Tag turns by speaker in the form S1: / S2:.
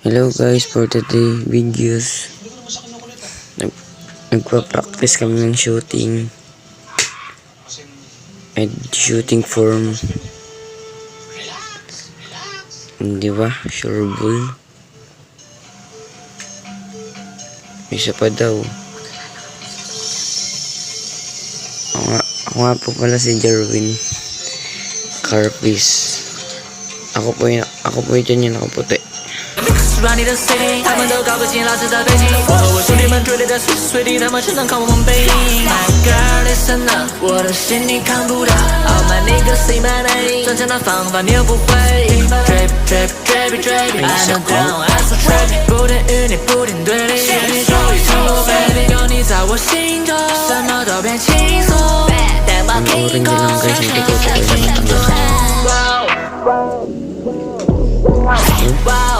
S1: Hello guys, for today videos nagpa-practice kami ng shooting and shooting form, di ba? Sure ball. Isa pa daw. Ako nga po pala si Jerwin Carpis. Ako po dyan yung nakaputi.
S2: 软你的 city， 他们都搞不清老子的背景。我和我兄弟们追累在随时随地，他们只能看我们背影。My girl listen up， 我的心你看不到。All my niggas see my name， 赚钱的方法你又不会。Drip drip drip drip， I know down I so trip， 不停与你不停对立。你终于承诺 baby， 有你在我心中，什么都变轻松。带我天空，闪闪的星星。Wow wow wow。